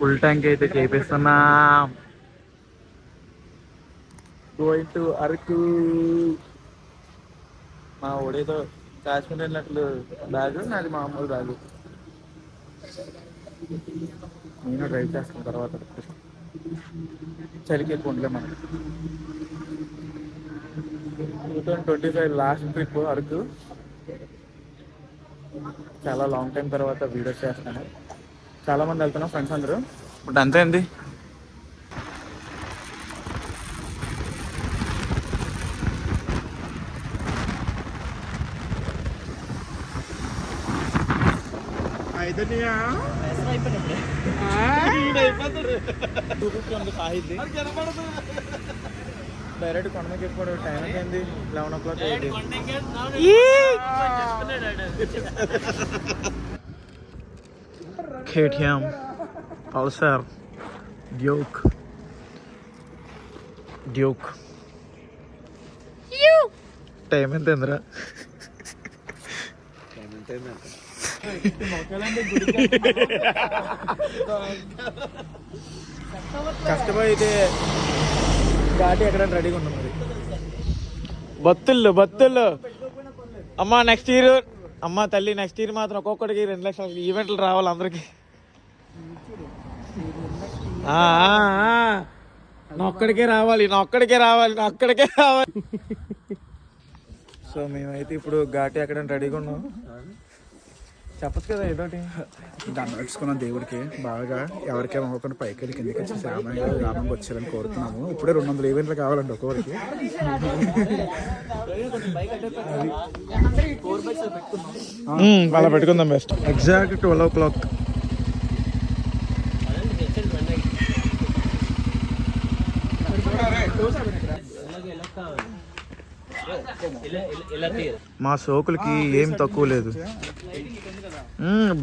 Full tank అయితే చేపిస్తున్నా. Going to Araku. మా ఒడేతో Kashmir వెళ్ళినట్లు bag, నాది మామూలు బ్యాగ్. నేను డ్రైవ్ చేస్తాను తర్వాత. చలికి ఎక్కువ ఉండలే మనం. 2025 లాస్ట్ ట్రిప్ అరకు. చాలా లాంగ్ టైం తర్వాత వీడియోస్ చేస్తాను. చాలా మంది వెళ్తున్నాం ఫ్రెండ్స్ అందరూ. ఇప్పుడు అంతే అండి. డైరెక్ట్ కొండకి ఎప్పుడు టైం అయింది 11 o'clock అయింది. KTM పల్సర్ డ్యూక్ టైం ఎంత ఏంద్రా? కష్టపడి అయితే ఘాటి ఎక్కడ రెడీగా ఉన్నాం. మరి బత్తుళ్ళు అమ్మా నెక్స్ట్ ఇయర్, అమ్మ తల్లి నెక్స్ట్ ఇయర్ మాత్రం ఒక్కొక్కడికి 2 లక్షల ఈవెంట్లు రావాలి అందరికి. నా ఒక్కడికే రావాలి. సో మేమైతే ఇప్పుడు ఘాటి ఎక్కడ రెడీగా ఉన్నాం. చెప్పచ్చు కదా ఏదోటి. దాన్ని నడుచుకున్నాం దేవుడికి బాగా. ఎవరికేమో అవ్వకుండా పైకి వెళ్ళి కిందకి వచ్చి రామంగా వచ్చారని కోరుతున్నాము. ఇప్పుడే 200 ఈవెంట్లు కావాలండి ఒక్కొక్కరికి. అలా పెట్టుకుందాం బెస్ట్. Exact 12 o'clock. మా సోకులకి ఏం తక్కువ లేదు.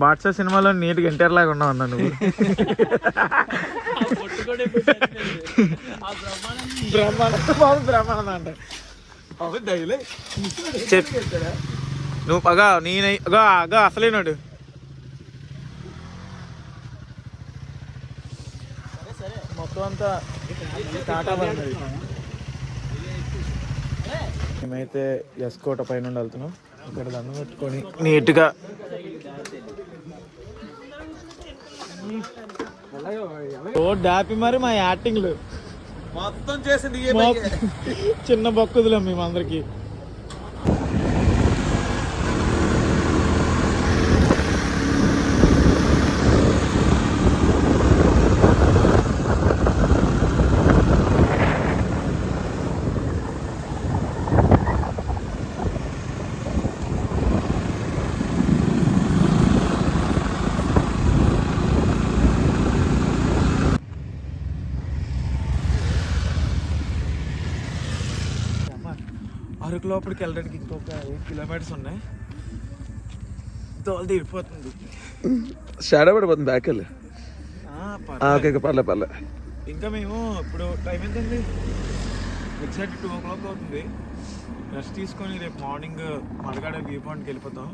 బాద్షా సినిమాలో నీట్గా ఎన్టీఆర్ లాగా ఉన్నావు అన్నా నువ్వు. బ్రహ్మానంద అంట నువ్వు అగా అగా అసలేనాడు. మొత్తం అంతా టాటా బండి. మేమైతే ఎస్కోట పైన వెళ్తున్నాం. ఇక్కడ దండం పెట్టుకొని నీట్గా డాపి మరి మా యాక్టింగ్లు మొత్తం చేసింది చిన్న బొక్కుదులేం మేమందరికి. అరకు లోపలికి వెళ్ళడానికి ఇంకొక 8 kilometers ఉన్నాయి. తోలు తీరిపోతుంది. షాడో పడిపోతుంది బ్యాక్ వెళ్ళి. పర్లే. ఇంకా మేము ఇప్పుడు టైం ఎంతండి? ఎగ్జాక్ట్ 2 o'clock అవుతుంది. రెస్ట్ తీసుకొని రేపు మార్నింగ్ మడగాడ వ్యూ పాయింట్కి వెళ్ళిపోతాం.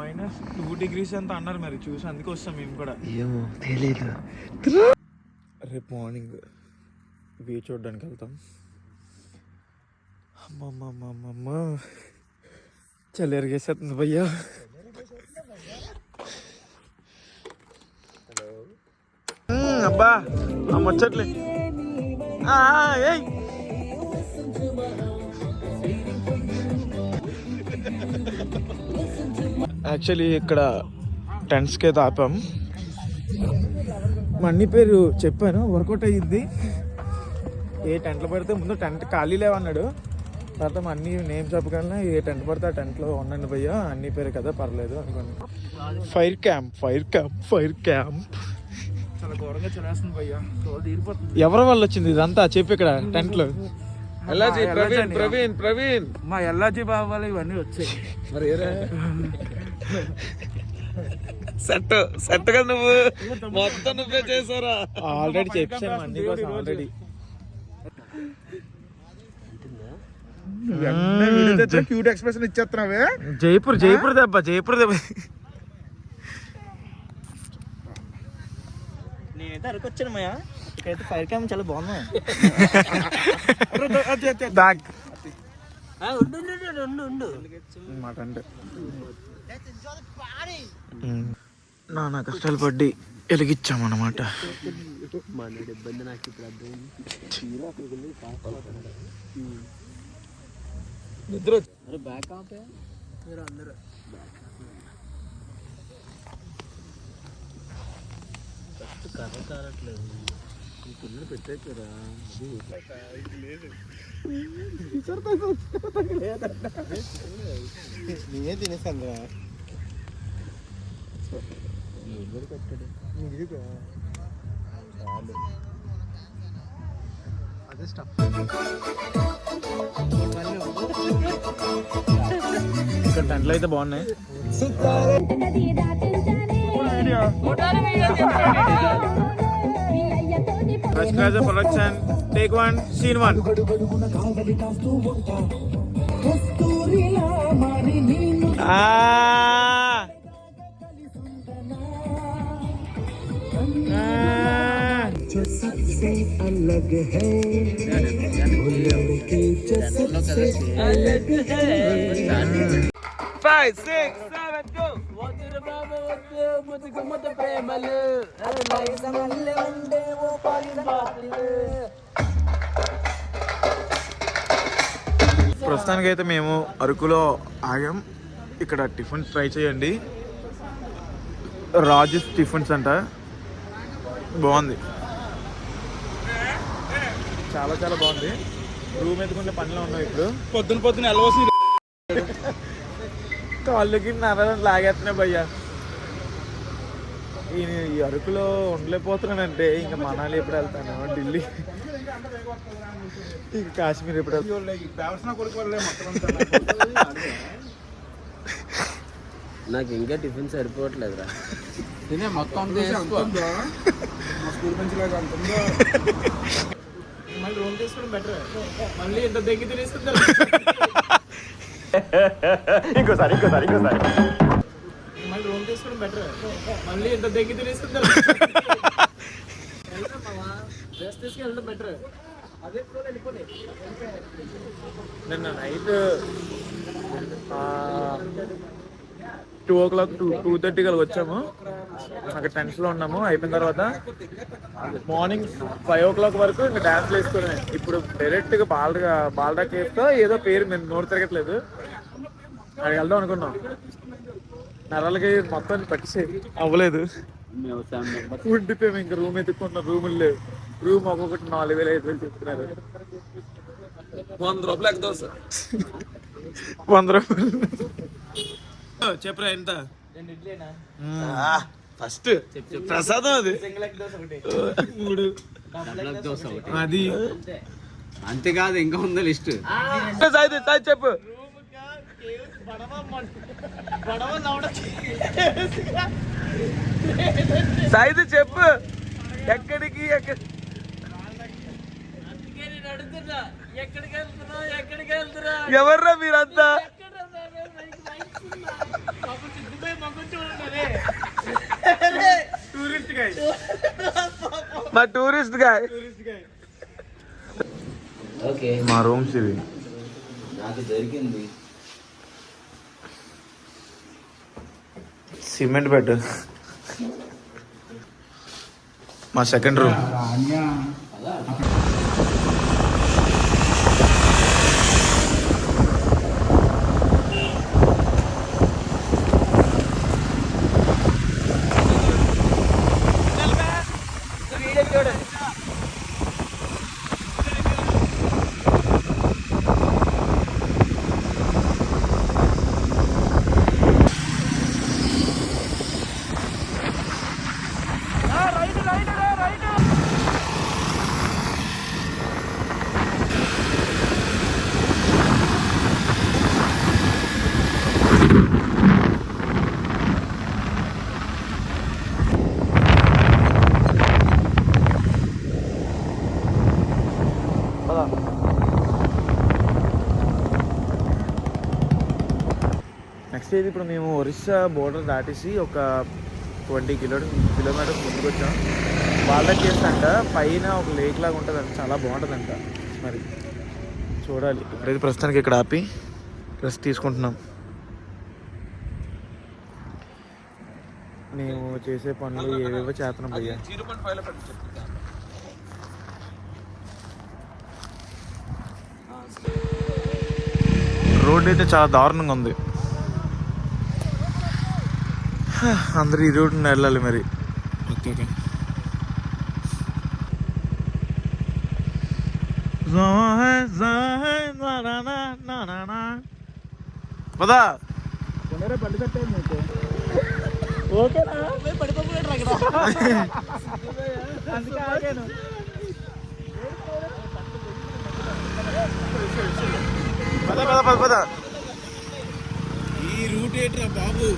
-2 degrees అంతా అన్నారు మరి, చూసి అందుకే వస్తాం మేము కూడా. ఏమో తెలీదు. రేపు మార్నింగ్ వ్యూ చూడడానికి వెళ్తాం. అమ్మమ్మ చలి ఎరిగేసేస్తుంది భయ్యా. అబ్బా అమ్మొచ్చట్లే. యాక్చువల్లీ ఇక్కడ టెంట్స్కి అయితే ఆపాం. మా అన్ని పేరు చెప్పాను, వర్కౌట్ అయ్యింది. ఏ టెంట్లు పడితే ముందు టెంట్ ఖాళీ లేవన్నాడు. తర్వాత మా అన్ని నేమ్ చెప్పగలనా, ఏ టెంట్ పడితే ఆ టెంట్లో ఉండండి భయ్యా, అన్ని పేరు కదా పర్లేదు అనుకోండి. ఫైర్ క్యాంప్ చాలా ఘోరంగా చలేస్తుంది భయ్యా. తీరిపోతుంది. ఎవరి వల్ల వచ్చింది ఇదంతా చెప్పి ఇక్కడ టెంట్లో? ప్రవీణ్ మా ఎల్లాజీ బాబు వాళ్ళు ఇవన్నీ వచ్చాయి. మరి సెట్ కదా నువ్వు మొత్తం నువ్వే చేసారా? ఆల్రెడీ చెప్పాను అన్ని కోసం ఆల్రెడీ. క్యూట్ ఎక్స్ప్రెషన్ ఇచ్చేస్తున్నావే. జైపూర్ దెబ్బ. నేనైతే అరకు వచ్చాను మాయా. ఇక్కడైతే ఫైర్ క్యాంప్ చాలా బాగున్నాయి. మాట అంటే నానా కష్టాలు పడి వెలిగించామన్నమాట. ఇబ్బంది నాకు ఇప్పుడు అర్థం. బ్యాక్ ఆపే మీరు అందరూ కర్ర కారట్లేదు. పిల్లలు పెట్టేస్తారా? నేనే తినేసాను రా. కట్టాడు అదే స్టఫ్. ఇక్కడ టెంట్లు అయితే బాగున్నాయి. Rajkaja production, take one, scene one. अलग है अलग है 5 6 7 go వదిర బాబా వద్దు ముద్దు ప్రేమలు లైసమల్లే ఉండే ఓ పాలిబాతులు. ప్రస్తుతానికి అయితే మేము అరకులో ఆగాం. ఇక్కడ టిఫిన్స్ ట్రై చేయండి. రాజేష్ టిఫిన్స్ అంట, బాగుంది, చాలా చాలా బాగుంది. రూమ్ ఎత్తుకుంటే పనిలో ఉన్నాం ఇప్పుడు. పొద్దున ఎల్వసి కాళ్ళకి నరం లాగేస్తున్నాయి భయ్యా. ఈ అరకులో ఉండలేకపోతున్నానంటే ఇంకా మనాలి ఎప్పుడు వెళ్తాను, ఢిల్లీ, ఇంకా కాశ్మీర్ ఎప్పుడు వెళ్తాను. నాకు ఇంకా టిఫిన్ సరిపోవట్లేదురా. మొత్తం మళ్ళీ రూమ్ తీసుకోవడం బెటర్. మళ్ళీ ఇంత దగ్గర తినేసుకుంటారు. ఇంకోసారి మళ్ళీ రూమ్ తీసుకోవడం బెటర్. మళ్ళీ ఇంత దగ్గర తినేసుకుంటారు. డ్రెస్ తీసుకుని వెళ్ళడం బెటర్. అదే వెళ్ళిపోయి నిన్న నైట్ 2 o'clock 2:30 కల్లా వచ్చాము. అక్కడ టెన్స్లో ఉన్నాము. అయిపోయిన తర్వాత మార్నింగ్ 5 o'clock వరకు ఇంకా డ్యాన్స్ వేసుకోవడమే. ఇప్పుడు డైరెక్ట్గా బాల్డా కేఫ్తో ఏదో పేరు మేము నోరు తిరగట్లేదు, అక్కడికి వెళ్దాం అనుకున్నాం. నరాలకి మొత్తం పట్టిసే అవ్వలేదు, ఉండిపోయాము. ఇంకా రూమ్ ఎత్తుకుంటున్నాం, రూములు లేవు. రూమ్ ఒక్కొక్కటి 4,000 5,000 చెప్తున్నారు. 100 రూపాయలు దోశ. 100 రూపాయలు చెప్పరా ఎంత? ఫస్ట్ ప్రసాదం అది 3 అది అంతేకాదు ఇంకా ఉందా లిస్ట్. చెప్పు. సైజు చెప్పు. ఎక్కడికి ఎవర్రా మీరంతా? మా టూరిస్ట్ గాయ్. మా రూమ్స్ ఇవి. నాకు దొరికింది సిమెంట్ బెడ్. మా సెకండ్ రూమ్. నెక్స్ట్ అయితే ఇప్పుడు మేము ఒరిస్సా బోర్డర్ దాటేసి ఒక 20 కిలోమీటర్స్ ముందుకు వచ్చాం. వాళ్ళకి చేస్తంట పైన ఒక లేక్ లాగా ఉంటుందంట, చాలా బాగుంటుందంట. మరి చూడాలి. ఇప్పుడైతే ప్రస్తుతానికి ఇక్కడ ఆపి రెస్ట్ తీసుకుంటున్నాం. మేము చేసే పనులు ఏవేవో చేస్తున్నాం భయ్యా. రోడ్ అయితే చాలా దారుణంగా ఉంది. అందరూ ఈ రోడ్డు వెళ్ళాలి మరి. ఓకే పదా బండి కట్టాను మీకు. ఓకేనా? అందుకే ఆగాను. పద పద పద పద. ఈ రూట్ ఏంట్రా బాబు?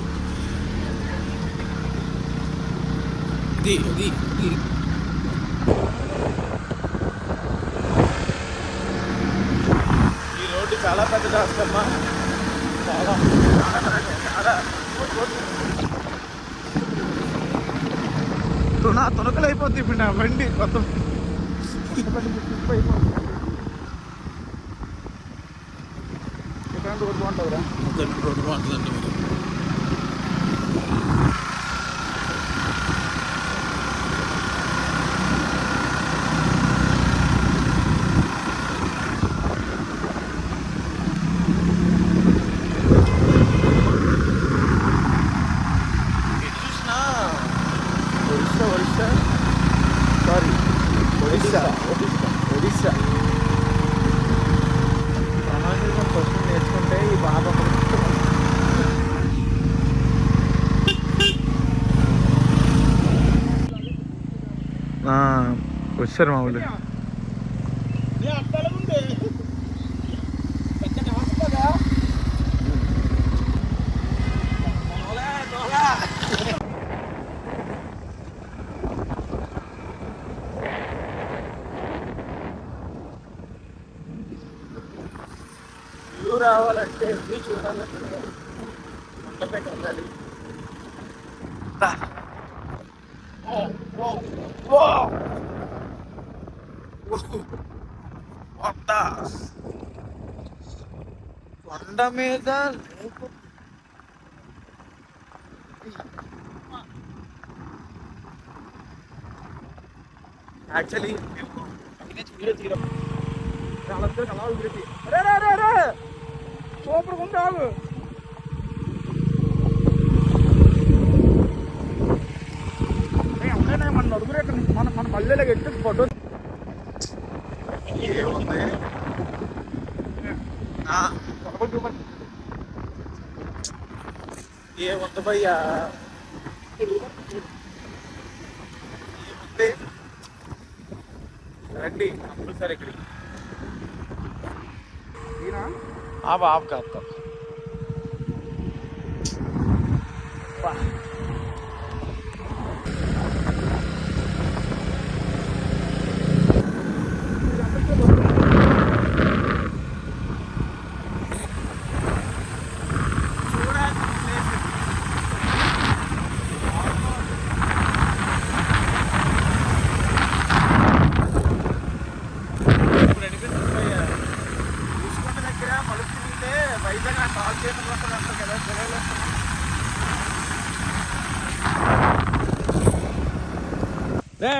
ఈ రోడ్డు చాలా పెద్ద రాష్ట్రమ్మా. చాలా తునకలు అయిపోతుంది ఇప్పుడు నా బండి మొత్తం. రోడ్డు బాగుంటుందిరా. రోడ్డు బాగుంటుందండి మీరు. ఒడిస్సా ప్రొనౌన్సియేషన్ ఫస్ట్ నేర్చుకుంటే ఈ బాబా వచ్చారు మా ఊళ్ళో. రావాలంటే చూడాలంటే కొండ మీద యాక్చువల్లీ సూపర్ ఉంటావు. మన నలుగురు మన పల్లెలకు ఎట్టి ఫోటో ఏముంది. ఏముంది భయ్యా, ఏముంది. రండి కంపల్సరీ ఇక్కడికి. आप का तब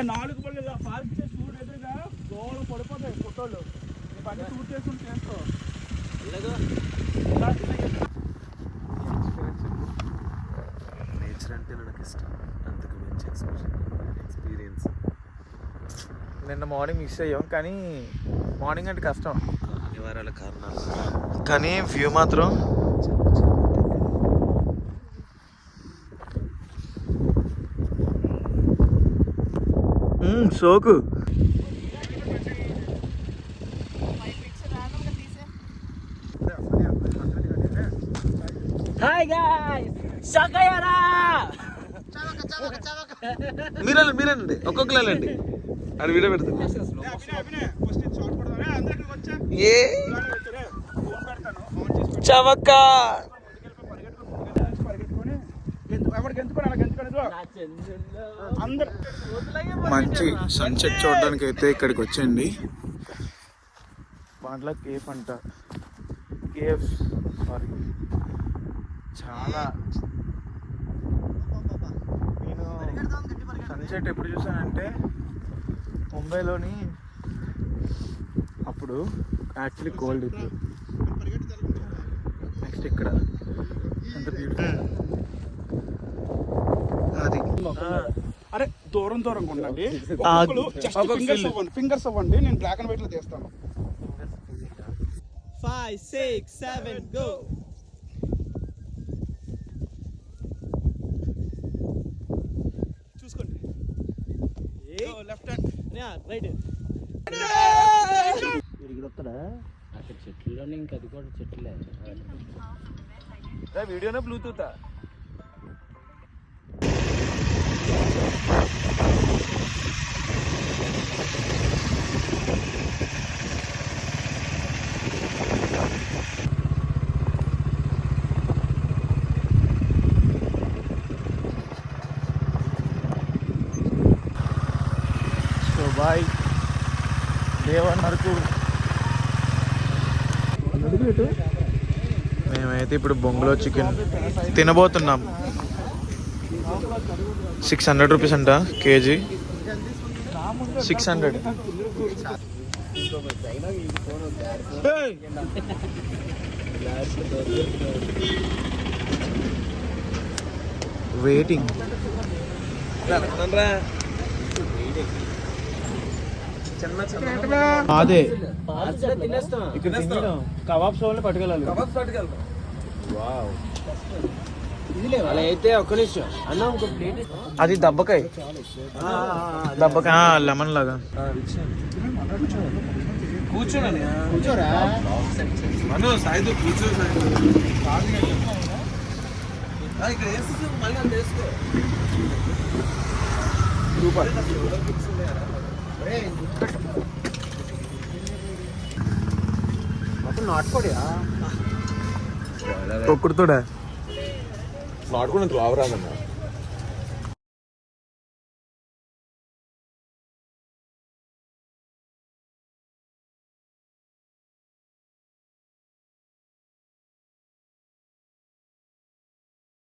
నాలుగు పళ్ళు పార్క్ చేసి చూడు, ఎదురుగా గోడలు పడిపోతాయి ఫోటోలు. పని షూట్ చేసుకుని చేస్తావు. నేచర్ అంటే నాకు ఇష్టం, అంతకు మించి ఎక్స్పీరియన్స్. నిన్న మార్నింగ్ మిస్ అయ్యాం, కానీ మార్నింగ్ అంటే కష్టం అనివార్యాల కారణాలు, కానీ వ్యూ మాత్రం సోకు. హాయ్ గైస్, సకయరా. మీరండి ఒక్కొక్కలేండి. అది వీడియో పెడతాను. ఏ చవక్క ఎవరికి ఎంచుకోండి అలా ఎంచుకోండి అందరు మంచి సన్సెట్ చూడడానికి అయితే ఇక్కడికి వచ్చండి. బాండ్ల కేఫ్ అంట, కేఫ్ సారీ. చాలా నేను సన్సెట్ ఎప్పుడు చూసానంటే ముంబైలోని, అప్పుడు యాక్చువల్లీ కోల్డ్ ఇప్పుడు. నెక్స్ట్ ఇక్కడ ఎంత బ్యూటిఫుల్ అది. అరే దూరం దూరంగా ఉండండి, ఫింగర్స్ అవ్వండి, నేను బ్లాక్ అండ్ వైట్ లో చేస్తాను. 5, 6, 7, go. చూసుకోండి. Left hand right. అక్కడ చెట్లులోనే ఇంకా అది కూడా చెట్లే. వీడియోనా బ్లూటూత్? సో బాయ్, దేవన్ వరకు మేమైతే ఇప్పుడు బొంగులో చికెన్ తినబోతున్నాం. 600 రూపీస్ అంట కేజీ. 600. వెయిటింగ్. అదే ఇక్కడ తినడం. కబాబ్స్ వాళ్ళని పట్టుకెళ్ళాలి. అలా అయితే ఒక్క నిమిషం అన్న, ఒక ప్లేట్. అది దబ్బకాయ, దబ్బకాయ లెమన్ లాగా. కూర్చోరా. నాటుకోడియా ఒక్కడితోడా నాటుకుని రావరాదన్నా.